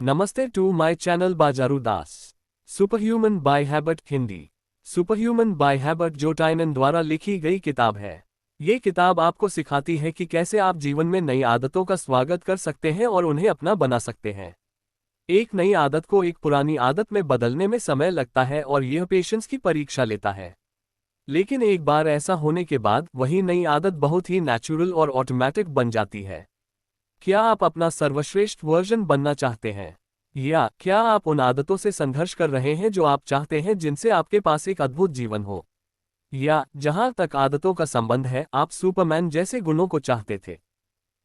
नमस्ते to my channel बाजारू दास। Superhuman by habit Hindi. Superhuman by habit जो टाइनन द्वारा लिखी गई किताब है। ये किताब आपको सिखाती है कि कैसे आप जीवन में नई आदतों का स्वागत कर सकते हैं और उन्हें अपना बना सकते हैं। एक नई आदत को एक पुरानी आदत में बदलने में समय लगता है और यह पेशेंस की परीक्षा लेता है। लेकिन एक बार ऐसा होने के बाद वही नई आदत बहुत ही नेचुरल और ऑटोमेटिक बन जाती है। क्या आप अपना सर्वश्रेष्ठ वर्जन बनना चाहते हैं? या क्या आप उन आदतों से संघर्ष कर रहे हैं जो आप चाहते हैं जिनसे आपके पास एक अद्भुत जीवन हो? या जहां तक आदतों का संबंध है, आप सुपरमैन जैसे गुणों को चाहते थे?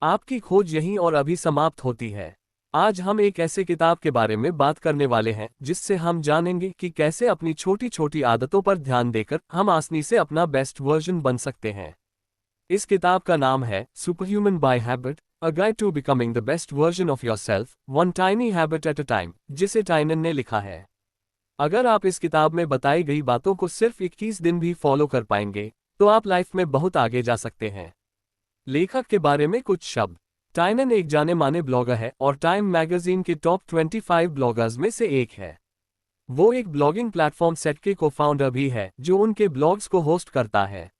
आपकी खोज यहीं और अभी समाप्त होती है। आज हम एक ऐसे किताब के बारे में बात करने वाले हैं जिससे हम जानेंगे कि कैसे अपनी छोटी छोटी आदतों पर ध्यान देकर हम आसानी से अपना बेस्ट वर्जन बन सकते हैं। इस किताब का नाम है superhuman by habit, a guide to becoming the best version of yourself, one tiny habit at a time, जिसे टाइनन ने लिखा है। अगर आप इस किताब में बताई गई बातों को सिर्फ 21 दिन भी फॉलो कर पाएंगे तो आप लाइफ में बहुत आगे जा सकते हैं। लेखक के बारे में कुछ शब्द। टाइनन एक जाने माने ब्लॉगर है और टाइम मैगजीन के टॉप 25 ब्लॉगर्स में से एक है। वो एक ब्लॉगिंग प्लेटफॉर्म सेट के को फाउंडर भी है जो उनके ब्लॉग्स को होस्ट करता है।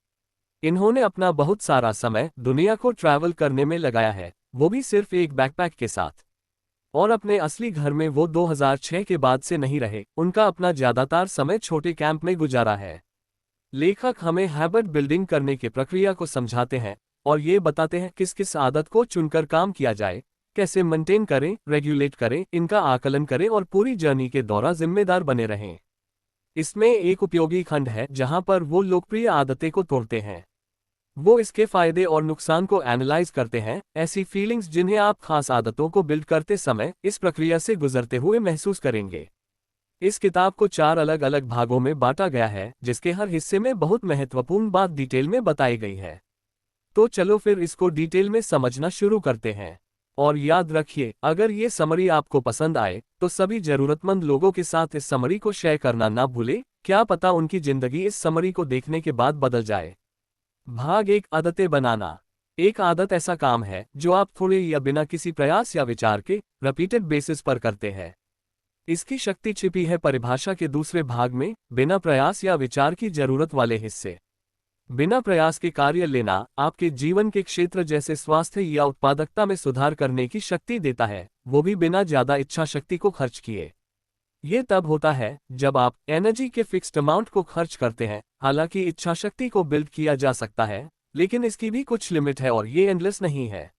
इन्होंने अपना बहुत सारा समय दुनिया को ट्रैवल करने में लगाया है, वो भी सिर्फ एक बैकपैक के साथ। और अपने असली घर में वो 2006 के बाद से नहीं रहे, उनका अपना ज्यादातर समय छोटे कैंप में गुजारा है। लेखक हमें हैबिट बिल्डिंग करने की प्रक्रिया को समझाते हैं और ये बताते हैं किस किस आदत को चुनकर काम किया जाए, कैसे मेंटेन करें, रेगुलेट करें, इनका आकलन करें और पूरी जर्नी के दौरान जिम्मेदार बने रहें। इसमें एक उपयोगी खंड है जहां पर वो लोकप्रिय आदतें को तोड़ते हैं। वो इसके फायदे और नुकसान को एनालाइज करते हैं, ऐसी फीलिंग्स जिन्हें आप खास आदतों को बिल्ड करते समय इस प्रक्रिया से गुजरते हुए महसूस करेंगे। इस किताब को 4 अलग अलग भागों में बांटा गया है, जिसके हर हिस्से में बहुत महत्वपूर्ण बात डिटेल में बताई गई है। तो चलो फिर इसको डिटेल में समझना शुरू करते हैं। और याद रखिए, अगर ये समरी आपको पसंद आए तो सभी जरूरतमंद लोगों के साथ इस समरी को शेयर करना ना भूले, क्या पता उनकी जिंदगी इस समरी को देखने के बाद बदल जाए। भाग 1, आदतें बनाना। एक आदत ऐसा काम है जो आप थोड़े या बिना किसी प्रयास या विचार के रिपीटेड बेसिस पर करते हैं। इसकी शक्ति छिपी है परिभाषा के दूसरे भाग में, बिना प्रयास या विचार की जरूरत वाले हिस्से। बिना प्रयास के कार्य लेना आपके जीवन के क्षेत्र जैसे स्वास्थ्य या उत्पादकता में सुधार करने की शक्ति देता है, वो भी बिना ज्यादा इच्छा शक्ति को खर्च किए। ये तब होता है जब आप एनर्जी के फिक्स्ड अमाउंट को खर्च करते हैं। हालांकि इच्छा शक्ति को बिल्ड किया जा सकता है, लेकिन इसकी भी कुछ लिमिट है और ये एंडलेस नहीं है।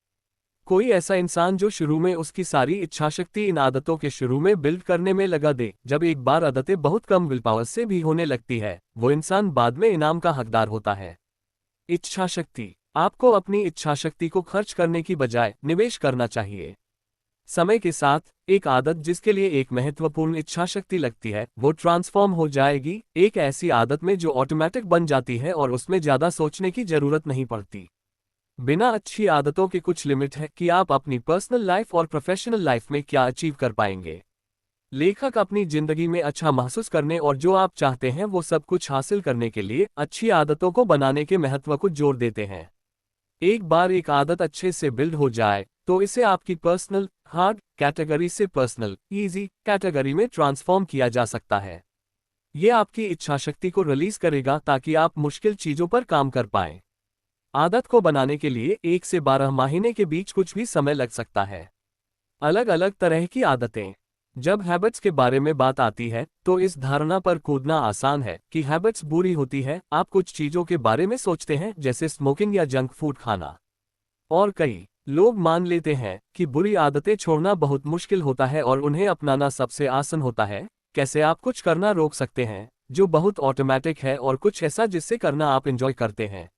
कोई ऐसा इंसान जो शुरू में उसकी सारी इच्छा शक्ति इन आदतों के शुरू में बिल्ड करने में लगा दे, जब एक बार आदतें बहुत कम विल पावर से भी होने लगती है, वो इंसान बाद में इनाम का हकदार होता है। इच्छा शक्ति। आपको अपनी इच्छा शक्ति को खर्च करने की बजाय निवेश करना चाहिए। समय के साथ एक आदत जिसके लिए एक महत्वपूर्ण इच्छा शक्ति लगती है, वो ट्रांसफॉर्म हो जाएगी एक ऐसी आदत में जो ऑटोमेटिक बन जाती है और उसमें ज्यादा सोचने की जरूरत नहीं पड़ती। बिना अच्छी आदतों के कुछ लिमिट है कि आप अपनी पर्सनल लाइफ और प्रोफेशनल लाइफ में क्या अचीव कर पाएंगे। लेखक अपनी जिंदगी में अच्छा महसूस करने और जो आप चाहते हैं वो सब कुछ हासिल करने के लिए अच्छी आदतों को बनाने के महत्व को जोर देते हैं। एक बार एक आदत अच्छे से बिल्ड हो जाए तो इसे आपकी पर्सनल हार्ड कैटेगरी से पर्सनल इजी कैटेगरी में ट्रांसफॉर्म किया जा सकता है। यह आपकी इच्छा शक्ति को रिलीज करेगा ताकि आप मुश्किल चीजों पर काम कर पाएं। आदत को बनाने के लिए 1 से 12 महीने के बीच कुछ भी समय लग सकता है। अलग अलग तरह की आदतें। जब हैबिट्स के बारे में बात आती है तो इस धारणा पर कूदना आसान है कि हैबिट्स बुरी होती है। आप कुछ चीजों के बारे में सोचते हैं जैसे स्मोकिंग या जंक फूड खाना, और कई लोग मान लेते हैं कि बुरी आदतें छोड़ना बहुत मुश्किल होता है और उन्हें अपनाना सबसे आसान होता है। कैसे आप कुछ करना रोक सकते हैं जो बहुत ऑटोमेटिक है और कुछ ऐसा जिससे करना आप एंजॉय करते हैं।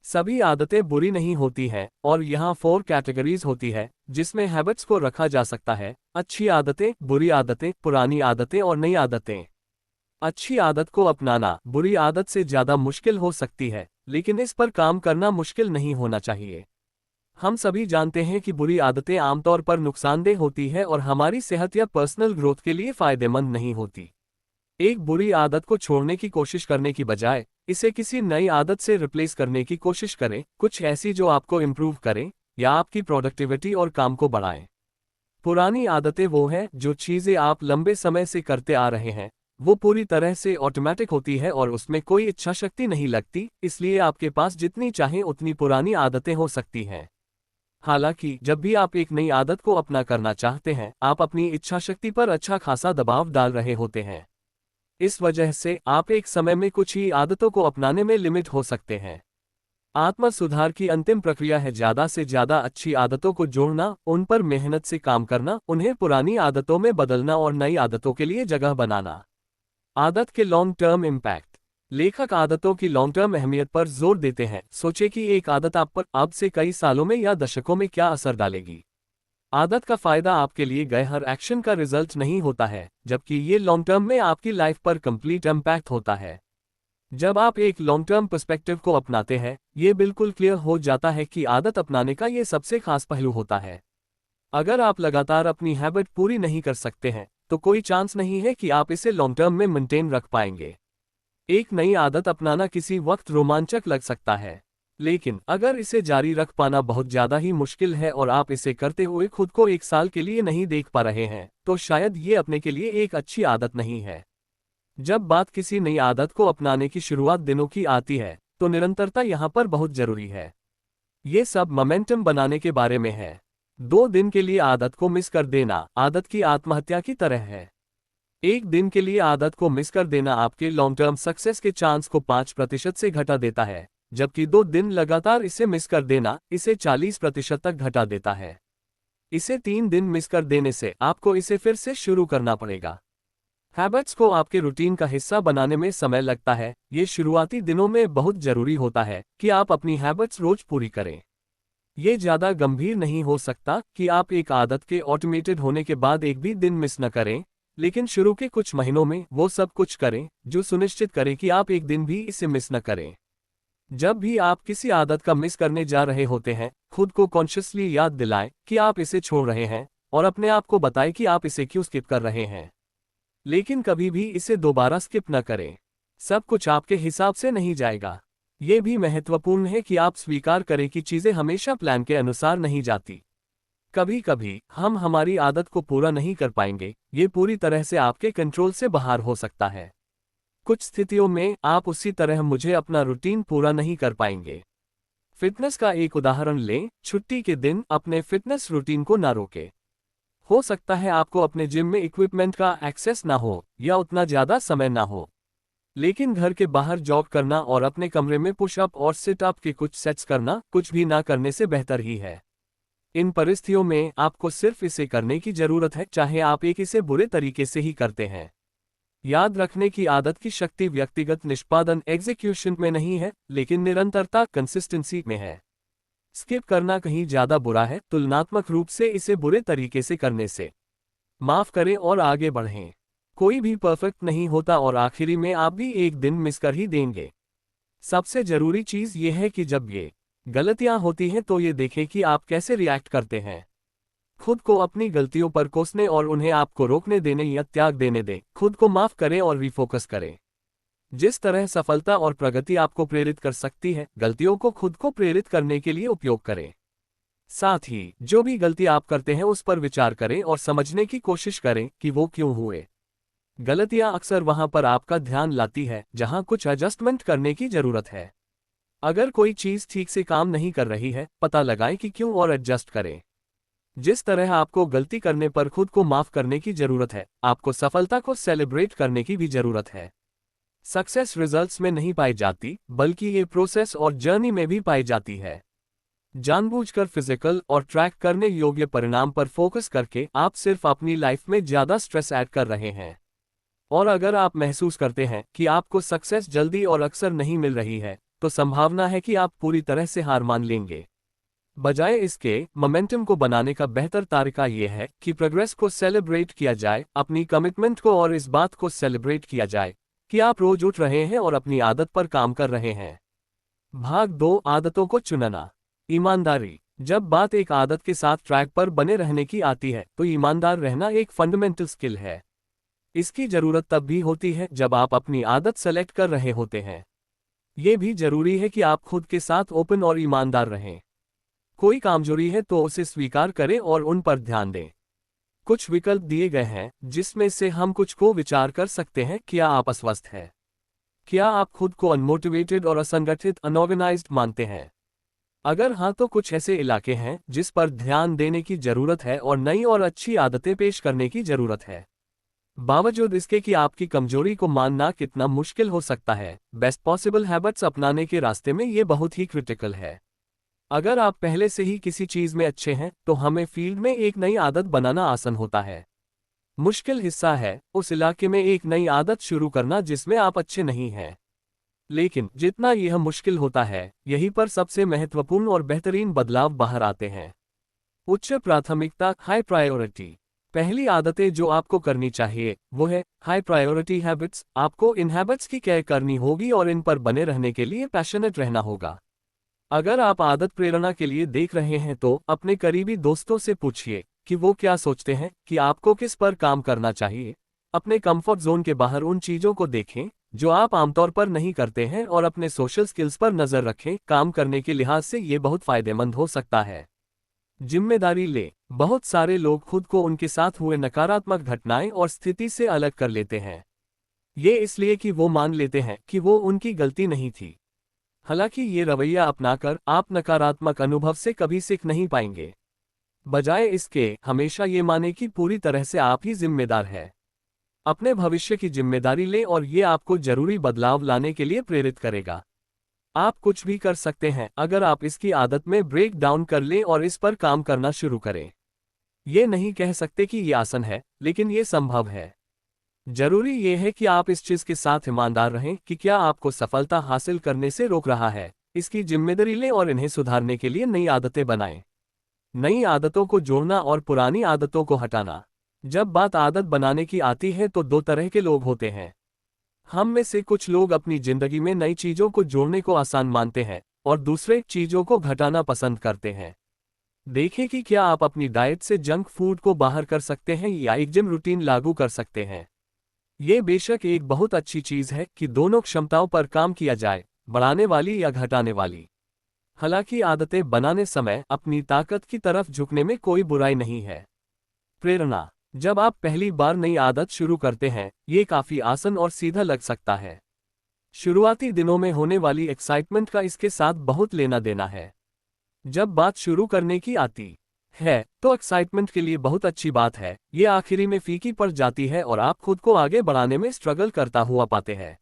सभी आदतें बुरी नहीं होती हैं और यहाँ 4 कैटेगरीज होती है जिसमें हैबिट्स को रखा जा सकता है: अच्छी आदतें, बुरी आदतें, पुरानी आदतें और नई आदतें। अच्छी आदत को अपनाना बुरी आदत से ज्यादा मुश्किल हो सकती है, लेकिन इस पर काम करना मुश्किल नहीं होना चाहिए। हम सभी जानते हैं कि बुरी आदतें आमतौर पर नुकसानदेह होती है और हमारी सेहत या पर्सनल ग्रोथ के लिए फायदेमंद नहीं होती। एक बुरी आदत को छोड़ने की कोशिश करने की बजाय इसे किसी नई आदत से रिप्लेस करने की कोशिश करें, कुछ ऐसी जो आपको इम्प्रूव करे या आपकी प्रोडक्टिविटी और काम को बढ़ाए। पुरानी आदतें वो हैं जो चीज़ें आप लंबे समय से करते आ रहे हैं, वो पूरी तरह से ऑटोमेटिक होती है और उसमें कोई इच्छा शक्ति नहीं लगती, इसलिए आपके पास जितनी चाहें उतनी पुरानी आदतें हो सकती हैं। हालांकि जब भी आप एक नई आदत को अपना करना चाहते हैं, आप अपनी इच्छा शक्ति पर अच्छा खासा दबाव डाल रहे होते हैं। इस वजह से आप एक समय में कुछ ही आदतों को अपनाने में लिमिट हो सकते हैं। आत्म सुधार की अंतिम प्रक्रिया है ज़्यादा से ज़्यादा अच्छी आदतों को जोड़ना, उन पर मेहनत से काम करना, उन्हें पुरानी आदतों में बदलना और नई आदतों के लिए जगह बनाना। आदत के लॉन्ग टर्म इम्पैक्ट। लेखक आदतों की लॉन्ग टर्म अहमियत पर जोर देते हैं। सोचें कि एक आदत आप पर अब से कई सालों में या दशकों में क्या असर डालेगी। आदत का फायदा आपके लिए गए हर एक्शन का रिजल्ट नहीं होता है, जबकि ये लॉन्ग टर्म में आपकी लाइफ पर कंप्लीट इम्पैक्ट होता है। जब आप एक लॉन्ग टर्म पर्सपेक्टिव को अपनाते हैं, ये बिल्कुल क्लियर हो जाता है कि आदत अपनाने का ये सबसे खास पहलू होता है। अगर आप लगातार अपनी हैबिट पूरी नहीं कर सकते हैं, तो कोई चांस नहीं है कि आप इसे लॉन्ग टर्म में मेंटेन रख पाएंगे। एक नई आदत अपनाना किसी वक्त रोमांचक लग सकता है, लेकिन अगर इसे जारी रख पाना बहुत ज़्यादा ही मुश्किल है और आप इसे करते हुए खुद को एक साल के लिए नहीं देख पा रहे हैं, तो शायद ये अपने के लिए एक अच्छी आदत नहीं है। जब बात किसी नई आदत को अपनाने की शुरुआत दिनों की आती है, तो निरंतरता यहाँ पर बहुत जरूरी है। ये सब मोमेंटम बनाने के बारे में है। 2 दिन के लिए आदत को मिस कर देना आदत की आत्महत्या की तरह है। एक दिन के लिए आदत को मिस कर देना आपके लॉन्ग टर्म सक्सेस के चांस को 5% से घटा देता है, जबकि 2 दिन लगातार इसे मिस कर देना इसे 40% तक घटा देता है। इसे 3 दिन मिस कर देने से आपको इसे फिर से शुरू करना पड़ेगा। हैबिट्स को आपके रूटीन का हिस्सा बनाने में समय लगता है। ये शुरुआती दिनों में बहुत जरूरी होता है कि आप अपनी हैबिट्स रोज पूरी करें। ये ज़्यादा गंभीर नहीं हो सकता कि आप एक आदत के ऑटोमेटेड होने के बाद एक भी दिन मिस न करें, लेकिन शुरू के कुछ महीनों में वो सब कुछ करें जो सुनिश्चित करे कि आप एक दिन भी इसे मिस न करें। जब भी आप किसी आदत का मिस करने जा रहे होते हैं, खुद को कॉन्शियसली याद दिलाएं कि आप इसे छोड़ रहे हैं और अपने आप को बताएं कि आप इसे क्यों स्किप कर रहे हैं। लेकिन कभी भी इसे दोबारा स्किप न करें। सब कुछ आपके हिसाब से नहीं जाएगा। ये भी महत्वपूर्ण है कि आप स्वीकार करें कि चीज़ें हमेशा प्लान के अनुसार नहीं जाती। कभी कभी हम हमारी आदत को पूरा नहीं कर पाएंगे, ये पूरी तरह से आपके कंट्रोल से बाहर हो सकता है। कुछ स्थितियों में आप उसी तरह मुझे अपना रूटीन पूरा नहीं कर पाएंगे। फिटनेस का एक उदाहरण लें, छुट्टी के दिन अपने फिटनेस रूटीन को ना रोकें। हो सकता है आपको अपने जिम में इक्विपमेंट का एक्सेस ना हो या उतना ज़्यादा समय ना हो, लेकिन घर के बाहर जॉग करना और अपने कमरे में पुशअप और सिट अप के कुछ सेट्स करना कुछ भी ना करने से बेहतर ही है। इन परिस्थितियों में आपको सिर्फ इसे करने की जरूरत है, चाहे आप इसे बुरे तरीके से ही करते हैं। याद रखने की आदत की शक्ति व्यक्तिगत निष्पादन एग्जीक्यूशन में नहीं है, लेकिन निरंतरता कंसिस्टेंसी में है। स्किप करना कहीं ज्यादा बुरा है तुलनात्मक रूप से इसे बुरे तरीके से करने से। माफ करें और आगे बढ़ें। कोई भी परफेक्ट नहीं होता और आखिरी में आप भी एक दिन मिस कर ही देंगे। सबसे जरूरी चीज ये है कि जब ये गलतियां होती हैं तो ये देखें कि आप कैसे रिएक्ट करते हैं। खुद को अपनी गलतियों पर कोसने और उन्हें आपको रोकने देने या त्याग देने दें। खुद को माफ करें और रिफोकस करें। जिस तरह सफलता और प्रगति आपको प्रेरित कर सकती है, गलतियों को खुद को प्रेरित करने के लिए उपयोग करें। साथ ही जो भी गलती आप करते हैं उस पर विचार करें और समझने की कोशिश करें कि वो क्यों हुए। गलतियां अक्सर वहां पर आपका ध्यान लाती है जहां कुछ एडजस्टमेंट करने की जरूरत है। अगर कोई चीज ठीक से काम नहीं कर रही है, पता लगाएं कि क्यों और एडजस्ट करें। जिस तरह आपको गलती करने पर खुद को माफ करने की जरूरत है, आपको सफलता को सेलिब्रेट करने की भी जरूरत है। सक्सेस रिजल्ट्स में नहीं पाई जाती, बल्कि ये प्रोसेस और जर्नी में भी पाई जाती है। जानबूझकर फिजिकल और ट्रैक करने योग्य परिणाम पर फोकस करके आप सिर्फ अपनी लाइफ में ज्यादा स्ट्रेस ऐड कर रहे हैं। और अगर आप महसूस करते हैं कि आपको सक्सेस जल्दी और अक्सर नहीं मिल रही है, तो संभावना है कि आप पूरी तरह से हार मान लेंगे। बजाय इसके, मोमेंटम को बनाने का बेहतर तरीका यह है कि प्रोग्रेस को सेलिब्रेट किया जाए, अपनी कमिटमेंट को, और इस बात को सेलिब्रेट किया जाए कि आप रोज उठ रहे हैं और अपनी आदत पर काम कर रहे हैं। भाग 2, आदतों को चुनना। ईमानदारी। जब बात एक आदत के साथ ट्रैक पर बने रहने की आती है, तो ईमानदार रहना एक फंडामेंटल स्किल है। इसकी जरूरत तब भी होती है जब आप अपनी आदत सेलेक्ट कर रहे होते हैं। यह भी जरूरी है कि आप खुद के साथ ओपन और ईमानदार रहें। कोई कमजोरी है तो उसे स्वीकार करें और उन पर ध्यान दें। कुछ विकल्प दिए गए हैं जिसमें से हम कुछ को विचार कर सकते हैं। क्या आप अस्वस्थ हैं? क्या आप खुद को अनमोटिवेटेड और असंगठित अनऑर्गेनाइज्ड मानते हैं? अगर हाँ तो कुछ ऐसे इलाके हैं जिस पर ध्यान देने की जरूरत है और नई और अच्छी आदतें पेश करने की जरूरत है। बावजूद इसके कि आपकी कमजोरी को मानना कितना मुश्किल हो सकता है, बेस्ट पॉसिबल हैबिट्स अपनाने के रास्ते में ये बहुत ही क्रिटिकल है। अगर आप पहले से ही किसी चीज में अच्छे हैं तो हमें फील्ड में एक नई आदत बनाना आसान होता है। मुश्किल हिस्सा है उस इलाके में एक नई आदत शुरू करना जिसमें आप अच्छे नहीं हैं। लेकिन जितना यह मुश्किल होता है, यहीं पर सबसे महत्वपूर्ण और बेहतरीन बदलाव बाहर आते हैं। उच्च प्राथमिकता, हाई प्रायोरिटी। पहली आदतें जो आपको करनी चाहिए वो है हाई प्रायोरिटी हैबिट्स। आपको इन हैबिट्स की केयर करनी होगी और इन पर बने रहने के लिए पैशनेट रहना होगा। अगर आप आदत प्रेरणा के लिए देख रहे हैं तो अपने करीबी दोस्तों से पूछिए कि वो क्या सोचते हैं कि आपको किस पर काम करना चाहिए। अपने कंफर्ट जोन के बाहर उन चीजों को देखें जो आप आमतौर पर नहीं करते हैं और अपने सोशल स्किल्स पर नजर रखें। काम करने के लिहाज से ये बहुत फायदेमंद हो सकता है। जिम्मेदारी ले। बहुत सारे लोग खुद को उनके साथ हुए नकारात्मक घटनाएं और स्थिति से अलग कर लेते हैं। ये इसलिए कि वो मान लेते हैं कि वो उनकी गलती नहीं थी। हालांकि ये रवैया अपनाकर आप नकारात्मक अनुभव से कभी सीख नहीं पाएंगे। बजाय इसके हमेशा ये माने कि पूरी तरह से आप ही जिम्मेदार हैं। अपने भविष्य की जिम्मेदारी लें और ये आपको जरूरी बदलाव लाने के लिए प्रेरित करेगा। आप कुछ भी कर सकते हैं अगर आप इसकी आदत में ब्रेक डाउन कर लें और इस पर काम करना शुरू करें। ये नहीं कह सकते कि ये आसान है, लेकिन ये संभव है। जरूरी ये है कि आप इस चीज के साथ ईमानदार रहें कि क्या आपको सफलता हासिल करने से रोक रहा है। इसकी जिम्मेदारी लें और इन्हें सुधारने के लिए नई आदतें बनाएं। नई आदतों को जोड़ना और पुरानी आदतों को हटाना। जब बात आदत बनाने की आती है तो दो तरह के लोग होते हैं। हम में से कुछ लोग अपनी जिंदगी में नई चीजों को जोड़ने को आसान मानते हैं और दूसरे चीजों को घटाना पसंद करते हैं। देखें कि क्या आप अपनी डाइट से जंक फूड को बाहर कर सकते हैं या एक जिम रूटीन लागू कर सकते हैं। ये बेशक एक बहुत अच्छी चीज है कि दोनों क्षमताओं पर काम किया जाए, बढ़ाने वाली या घटाने वाली। हालांकि आदतें बनाने समय अपनी ताकत की तरफ झुकने में कोई बुराई नहीं है। प्रेरणा। जब आप पहली बार नई आदत शुरू करते हैं, ये काफी आसान और सीधा लग सकता है। शुरुआती दिनों में होने वाली एक्साइटमेंट का इसके साथ बहुत लेना देना है। जब बात शुरू करने की आती है तो एक्साइटमेंट के लिए बहुत अच्छी बात है, ये आखिरी में फीकी पड़ जाती है और आप खुद को आगे बढ़ाने में स्ट्रगल करता हुआ पाते हैं।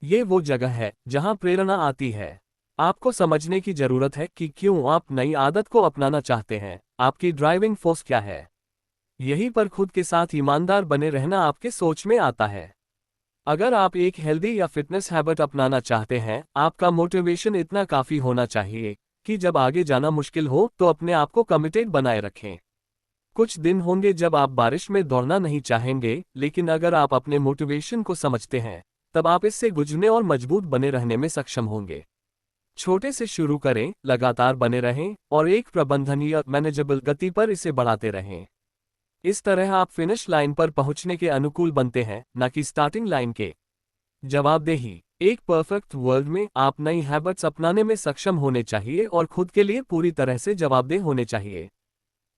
ये वो जगह है जहां प्रेरणा आती है। आपको समझने की जरूरत है कि क्यों आप नई आदत को अपनाना चाहते हैं। आपकी ड्राइविंग फोर्स क्या है। यहीं पर खुद के साथ ईमानदार बने रहना आपके सोच में आता है। अगर आप एक हेल्दी या फिटनेस हैबिट अपनाना चाहते हैं, आपका मोटिवेशन इतना काफी होना चाहिए कि जब आगे जाना मुश्किल हो तो अपने आप को कमिटेड बनाए रखें। कुछ दिन होंगे जब आप बारिश में दौड़ना नहीं चाहेंगे, लेकिन अगर आप अपने मोटिवेशन को समझते हैं तब आप इससे गुजरने और मजबूत बने रहने में सक्षम होंगे। छोटे से शुरू करें, लगातार बने रहें और एक प्रबंधनीय मैनेजेबल गति पर इसे बढ़ाते रहें। इस तरह आप फिनिश लाइन पर पहुंचने के अनुकूल बनते हैं, न कि स्टार्टिंग लाइन के। जवाबदेही। एक परफेक्ट वर्ल्ड में आप नई हैबिट्स अपनाने में सक्षम होने चाहिए और खुद के लिए पूरी तरह से जवाबदेह होने चाहिए।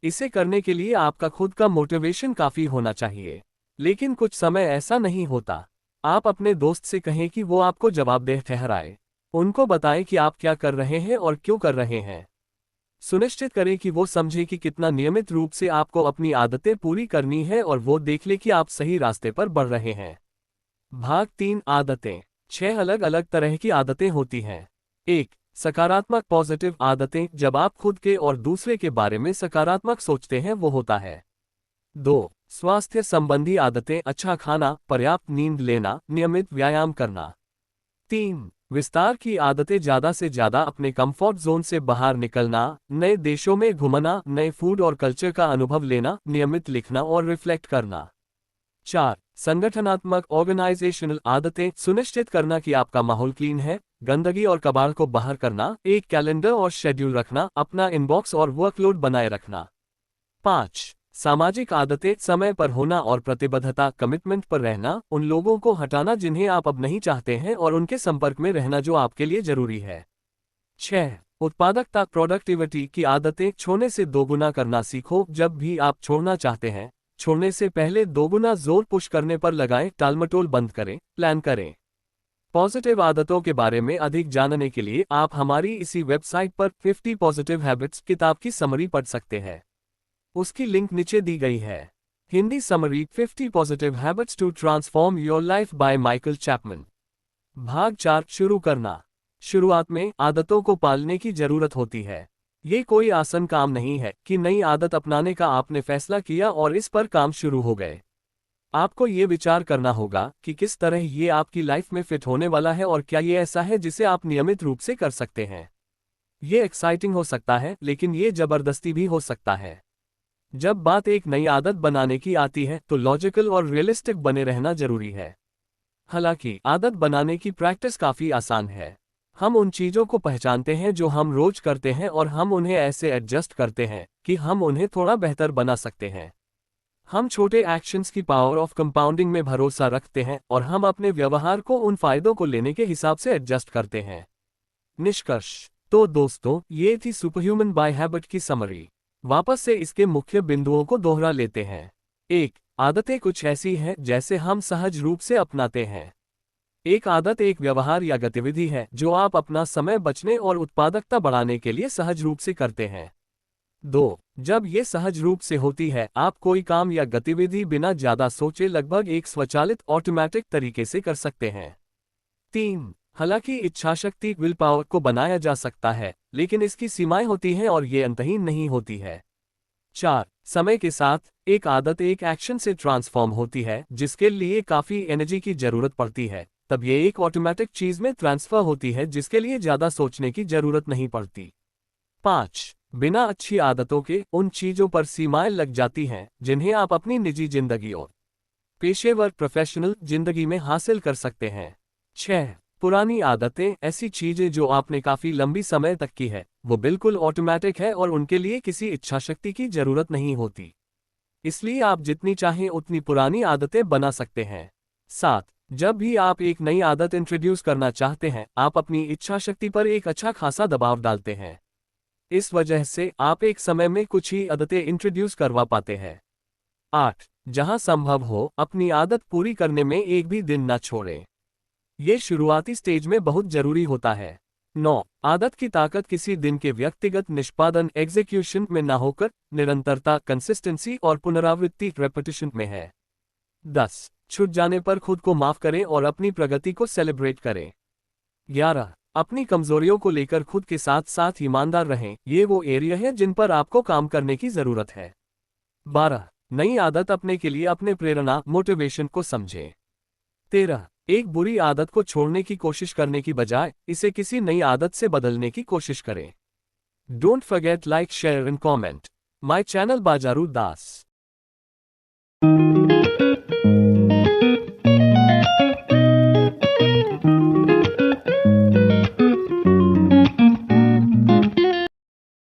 इसे करने के लिए आपका खुद का मोटिवेशन काफी होना चाहिए, लेकिन कुछ समय ऐसा नहीं होता। आप अपने दोस्त से कहें कि वो आपको जवाबदेह ठहराए। उनको बताएं कि आप क्या कर रहे हैं और क्यों कर रहे हैं। सुनिश्चित करें कि वो समझे कि कितना नियमित रूप से आपको अपनी आदतें पूरी करनी है और वो देख ले कि आप सही रास्ते पर बढ़ रहे हैं। भाग 3 आदतें। 6 अलग अलग तरह की आदतें होती हैं। 1. सकारात्मक पॉजिटिव आदतें। जब आप खुद के और दूसरे के बारे में सकारात्मक सोचते हैं वो होता है। 2. स्वास्थ्य संबंधी आदतें। अच्छा खाना, पर्याप्त नींद लेना, नियमित व्यायाम करना। 3. विस्तार की आदतें। ज़्यादा से ज़्यादा अपने कंफर्ट जोन से बाहर निकलना, नए देशों में घूमना, नए फूड और कल्चर का अनुभव लेना, नियमित लिखना और रिफ्लेक्ट करना। 4. संगठनात्मक ऑर्गेनाइजेशनल आदतें। सुनिश्चित करना कि आपका माहौल क्लीन है, गंदगी और कबाड़ को बाहर करना, एक कैलेंडर और शेड्यूल रखना, अपना इनबॉक्स और वर्कलोड बनाए रखना। 5. सामाजिक आदतें। समय पर होना और प्रतिबद्धता, कमिटमेंट पर रहना, उन लोगों को हटाना जिन्हें आप अब नहीं चाहते हैं और उनके संपर्क में रहना जो आपके लिए जरूरी है। 6. उत्पादकता प्रोडक्टिविटी की आदतें। छोड़ने से दोगुना करना सीखो। जब भी आप छोड़ना चाहते हैं, छोड़ने से पहले दोगुना जोर पुश करने पर लगाएं, टालमटोल बंद करें, प्लान करें। पॉजिटिव आदतों के बारे में अधिक जानने के लिए आप हमारी इसी वेबसाइट पर 50 पॉजिटिव हैबिट्स किताब की समरी पढ़ सकते हैं। उसकी लिंक नीचे दी गई है। Hindi summary 50 positive habits to transform your life by Michael Chapman. भाग 4 शुरू करना। शुरुआत में आदतों को पालने की जरूरत होती है। ये कोई आसान काम नहीं है कि नई आदत अपनाने का आपने फैसला किया और इस पर काम शुरू हो गए। आपको ये विचार करना होगा कि किस तरह ये आपकी लाइफ में फिट होने वाला है और क्या ये ऐसा है जिसे आप नियमित रूप से कर सकते हैं। ये एक्साइटिंग हो सकता है, लेकिन ये जबरदस्ती भी हो सकता है। जब बात एक नई आदत बनाने की आती है तो लॉजिकल और रियलिस्टिक बने रहना जरूरी है। हालांकि आदत बनाने की प्रैक्टिस काफी आसान है। हम उन चीजों को पहचानते हैं जो हम रोज करते हैं और हम उन्हें ऐसे एडजस्ट करते हैं कि हम उन्हें थोड़ा बेहतर बना सकते हैं। हम छोटे एक्शंस की पावर ऑफ कंपाउंडिंग में भरोसा रखते हैं और हम अपने व्यवहार को उन फायदों को लेने के हिसाब से एडजस्ट करते हैं। निष्कर्ष। तो दोस्तों, ये थी सुपरह्यूमन बाय हैबिट की समरी। वापस से इसके मुख्य बिंदुओं को दोहरा लेते हैं। 1. आदतें कुछ ऐसी हैं जैसे हम सहज रूप से अपनाते हैं। एक आदत एक व्यवहार या गतिविधि है जो आप अपना समय बचने और उत्पादकता बढ़ाने के लिए सहज रूप से करते हैं। 2. जब ये सहज रूप से होती है, आप कोई काम या गतिविधि बिना ज्यादा सोचे लगभग एक स्वचालित ऑटोमेटिक तरीके से कर सकते हैं। 3. हालांकि इच्छाशक्ति विल पावर को बनाया जा सकता है, लेकिन इसकी सीमाएं होती हैं और ये अंतहीन नहीं होती है। 4. समय के साथ एक आदत एक एक्शन से ट्रांसफॉर्म होती है जिसके लिए काफी एनर्जी की जरूरत पड़ती है, तब ये एक ऑटोमेटिक चीज में ट्रांसफर होती है जिसके लिए ज्यादा सोचने की जरूरत नहीं पड़ती। 5. बिना अच्छी आदतों के उन चीजों पर सीमाएं लग जाती हैं जिन्हें आप अपनी निजी जिंदगी और पेशेवर प्रोफेशनल जिंदगी में हासिल कर सकते हैं। 6. पुरानी आदतें ऐसी चीजें जो आपने काफी लंबी समय तक की है, वो बिल्कुल ऑटोमेटिक है और उनके लिए किसी इच्छाशक्ति की जरूरत नहीं होती, इसलिए आप जितनी चाहें उतनी पुरानी आदतें बना सकते हैं। 7. जब भी आप एक नई आदत इंट्रोड्यूस करना चाहते हैं, आप अपनी इच्छाशक्ति पर एक अच्छा खासा दबाव डालते हैं। इस वजह से आप एक समय में कुछ ही आदतें इंट्रोड्यूस करवा पाते हैं। 8. जहां संभव हो, अपनी आदत पूरी करने में एक भी दिन न छोड़ें। ये शुरुआती स्टेज में बहुत जरूरी होता है। 9. आदत की ताकत किसी दिन के व्यक्तिगत निष्पादन एग्जीक्यूशन में न होकर निरंतरता कंसिस्टेंसी और पुनरावृत्ति रेपिटेशन में है। 10. छूट जाने पर खुद को माफ करें और अपनी प्रगति को सेलिब्रेट करें। 11. अपनी कमजोरियों को लेकर खुद के साथ साथ ईमानदार रहें, ये वो एरिया है जिन पर आपको काम करने की जरूरत है। 12. नई आदत अपने के लिए अपने प्रेरणा मोटिवेशन को समझें। 13. एक बुरी आदत को छोड़ने की कोशिश करने की बजाय इसे किसी नई आदत से बदलने की कोशिश करें। Don't forget like share and comment my channel बाजारू दास।